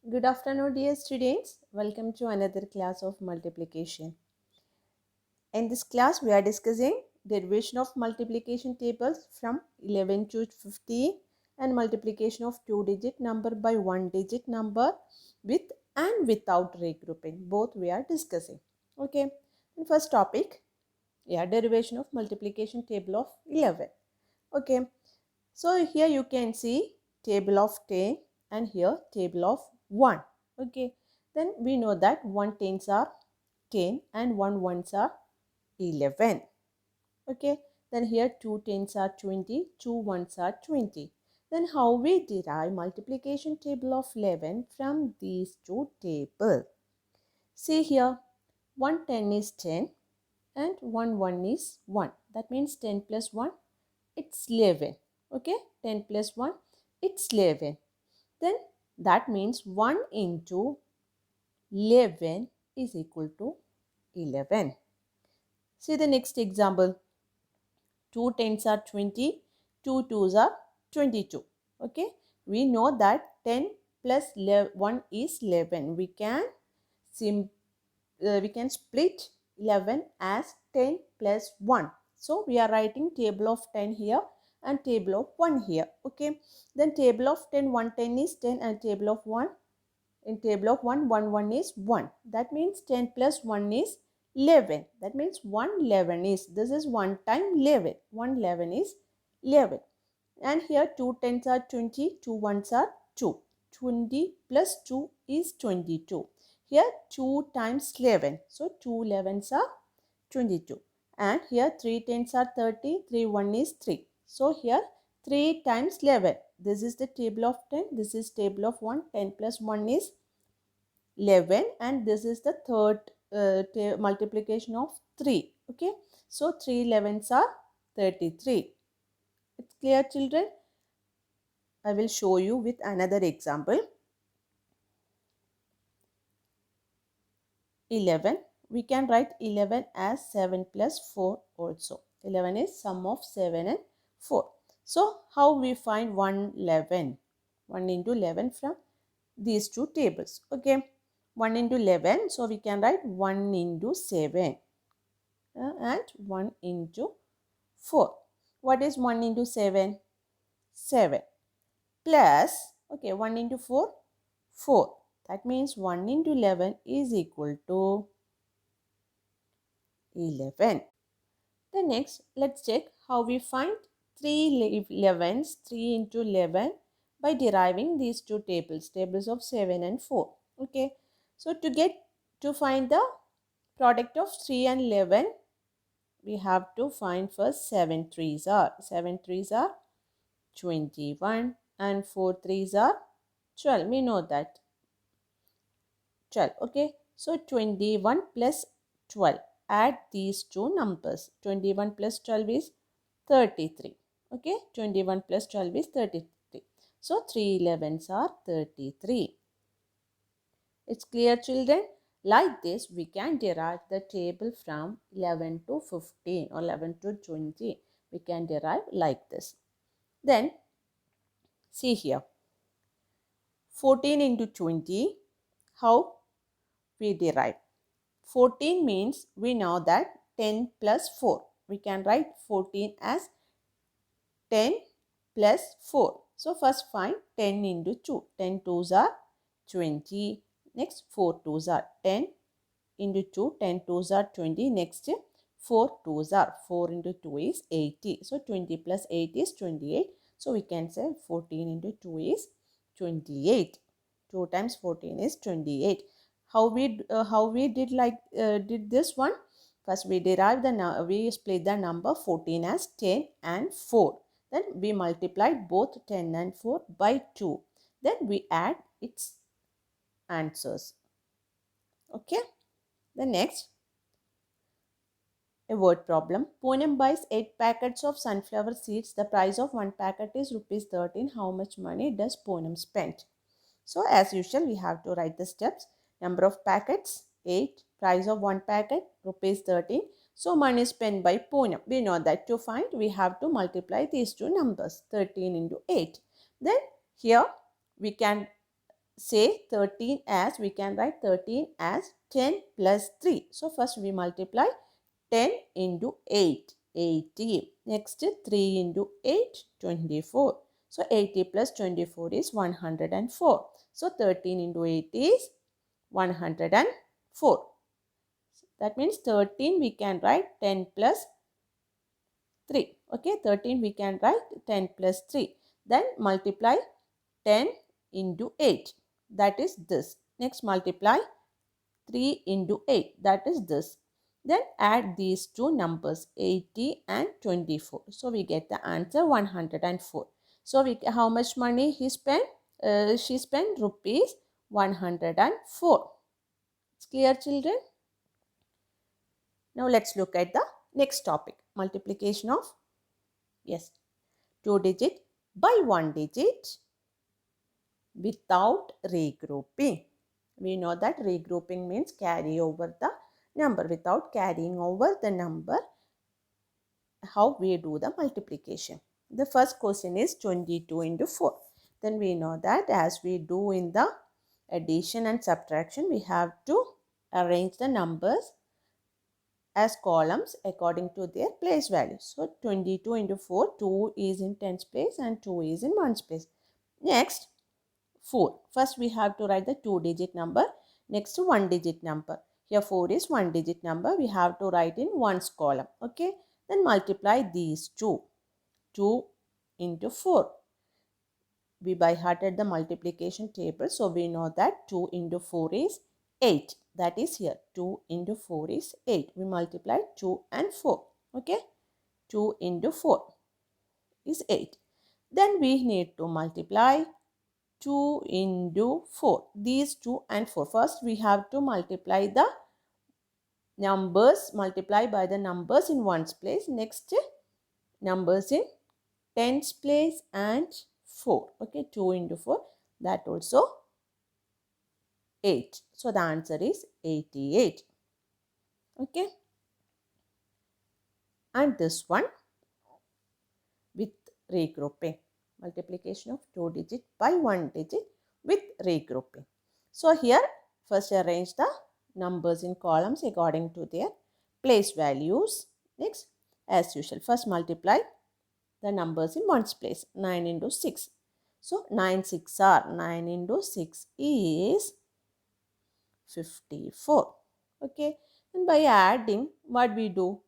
Good afternoon, dear students. Welcome to another class of multiplication. In this class, we are discussing derivation of multiplication tables from 11 to 15 and multiplication of two-digit number by one-digit number with and without regrouping. Both we are discussing. Okay. And first topic, derivation of multiplication table of 11. Okay. So here you can see table of 10 and here table of 1. Okay. Then we know that 1 tens are 10 and 1 ones are 11. Okay. Then here 2 tens are 20, 2 ones are 20. Then how we derive multiplication table of 11 from these two tables? See here, 1 10 is 10 and 1 1 is 1. That means 10 plus 1, it's 11. Okay, 10 plus 1, it's 11. Then that means 1 into 11 is equal to 11. See the next example. 2 tens are 20, 2 twos are 22. Okay, we know that 10 plus 1 is 11. We can split 11 as 10 plus 1. So we are writing table of 10 here and table of 1 here. Okay, then table of 10, 1 10 is 10 and table of 1, in table of 1, 1 1 is 1. That means 10 plus 1 is 11. That means 1 11 is, this is 1 time 11. 1 11 is 11. And here 2 tens are 20, 2 ones are 2. 20 plus 2 is 22. Here 2 times 11. So 2 11s are 22. And here 3 tens are 30, 3 1 is 3. So here 3 times 11. This is the table of 10. This is table of 1. 10 plus 1 is 11. And this is the third multiplication of 3. Okay. So 3 11s are 33. It's clear, children? I will show you with another example. 11. We can write 11 as 7 plus 4 also. 11 is sum of 7 and 4. So, how we find 111? 1 into 11 from these two tables. Okay. 1 into 11. So, we can write 1 into 7 and 1 into 4. What is 1 into 7? 7 plus, okay, 1 into 4? 4. That means 1 into 11 is equal to 11. Then next, let's check how we find 3 11s, 3 into 11 by deriving these two tables, tables of 7 and 4. Okay. So to find the product of 3 and 11, we have to find first 7 threes are 21 and 4 threes are 12. We know that 12. Okay, so 21 plus 12. Add these two numbers. 21 plus 12 is 33. Okay, 21 plus 12 is 33. So 3 11s are 33. It's clear, children? Like this, we can derive the table from 11 to 15 or 11 to 20. We can derive like this. Then, see here. 14 into 20. How we derive? 14 means we know that 10 plus 4. We can write 14 as 10 plus 4. So first find 10 into 2. 10 twos are 20. Next 4 twos are 10 into 2. 10 twos are 20. Next 4 twos are 4 into 2 is 80. So 20 plus 8 is 28. So we can say 14 into 2 is 28. 2 times 14 is 28. How we did this one? First we we split the number 14 as 10 and 4. Then we multiplied both 10 and 4 by 2. Then we add its answers. Okay. The next, a word problem. Poonam buys 8 packets of sunflower seeds. The price of one packet is rupees 13. How much money does Poonam spend? So as usual, we have to write the steps. Number of packets, 8. Price of one packet, rupees 13. So money spent by Poonam. We know that to find, we have to multiply these two numbers, 13 into 8. Then here we can say 13 as, we can write 13 as 10 plus 3. So first we multiply 10 into 8, 80. Next 3 into 8, 24. So 80 plus 24 is 104. So 13 into 8 is 104. That means 13 we can write 10 plus 3. Okay, 13 we can write 10 plus 3. Then multiply 10 into 8. That is this. Next multiply 3 into 8. That is this. Then add these two numbers 80 and 24. So we get the answer 104. So how much money he spent? She spent rupees 104. It's clear, children? Now let's look at the next topic. Multiplication of, yes, 2 digit by 1 digit without regrouping. We know that regrouping means carry over the number. Without carrying over the number, how we do the multiplication. The first question is 22 into 4. Then we know that as we do in the addition and subtraction, we have to arrange the numbers as columns according to their place values. So 22 into 4, 2 is in tens place and 2 is in ones place. Next, 4. First we have to write the 2-digit number next to 1-digit number. Here 4 is 1-digit number. We have to write in ones column. Okay. Then multiply these two. 2 into 4. We by hearted the multiplication table. So we know that 2 into 4 is 8. That is here. 2 into 4 is 8. We multiply 2 and 4. Okay. 2 into 4 is 8. Then we need to multiply 2 into 4. These 2 and 4. First we have to multiply the numbers, multiply by the numbers in ones place. Next numbers in tens place and 4. Okay, 2 into 4. That also 8. So the answer is 88. Okay. And this one with regrouping. Multiplication of 2 digit by 1 digit with regrouping. So here first arrange the numbers in columns according to their place values. Next, as usual, first multiply the numbers in ones place. 9 into 6. So 9 6 are 9 into 6 is 54. Okay. And by adding, what we do?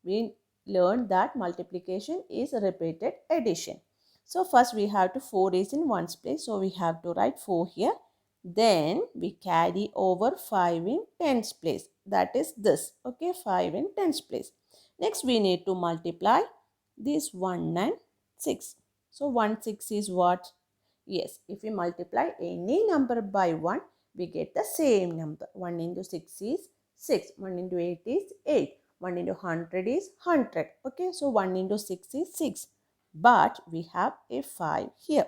We learn that multiplication is repeated addition. So first we have to 4 is in ones place. So we have to write 4 here. Then we carry over 5 in tens place. That is this. Okay, 5 in tens place. Next we need to multiply this 1 and 6. So 1 6 is what? Yes, if we multiply any number by 1, we get the same number. 1 into 6 is 6. 1 into 8 is 8. 1 into 100 is 100. Okay, so 1 into 6 is 6. But we have a 5 here.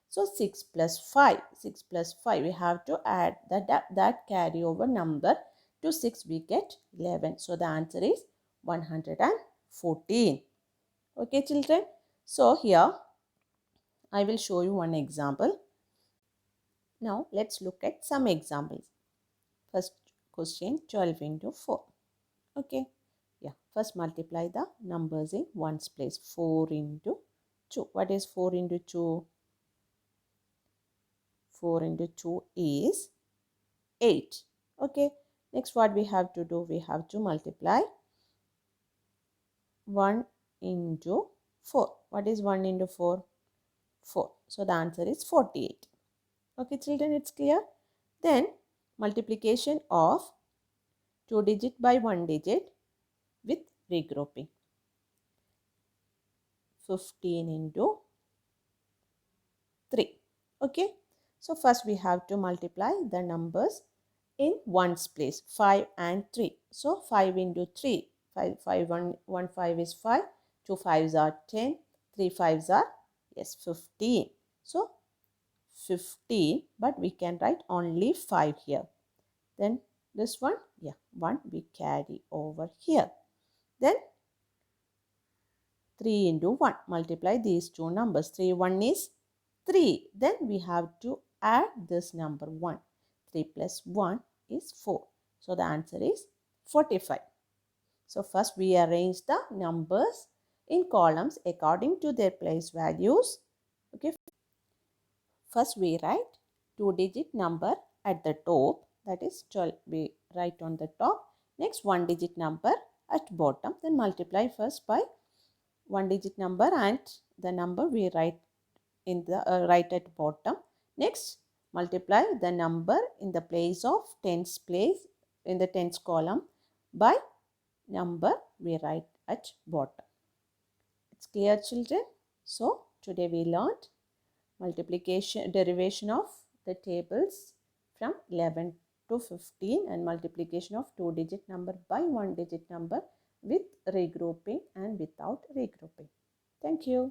So 6 plus 5. 6 plus 5. We have to add that carryover number to 6. We get 11. So the answer is 114. Okay, children. So here I will show you one example. Now let's look at some examples. First question, 12 into 4. Okay. Yeah. First multiply the numbers in ones place. 4 into 2. What is 4 into 2? 4 into 2 is 8. Okay. Next what we have to do? We have to multiply 1 into 4. What is 1 into 4? 4. So the answer is 48. Okay, children, it's clear. Then multiplication of 2 digit by 1 digit with regrouping. 15 into 3. Okay. So first we have to multiply the numbers in ones place. 5 and 3. So 5 into 3. 1 5 is 5. 2 5s are 10. 3 5s are, yes, 15. So 15, but we can write only 5 here. Then this one, yeah, 1 we carry over here. Then 3 into 1. Multiply these two numbers. 3 1 is 3. Then we have to add this number 1. 3 plus 1 is 4. So the answer is 45. So first we arrange the numbers in columns according to their place values. Okay. First we write 2-digit number at the top, that is 12 we write on the top. Next 1-digit number at bottom, then multiply first by 1-digit number and the number we write in the right at bottom. Next multiply the number in the place of tens place in the tens column by number we write at bottom. It's clear, children? So today we learned multiplication derivation of the tables from 11 to 15 and multiplication of 2-digit number by 1-digit number with regrouping and without regrouping. Thank you.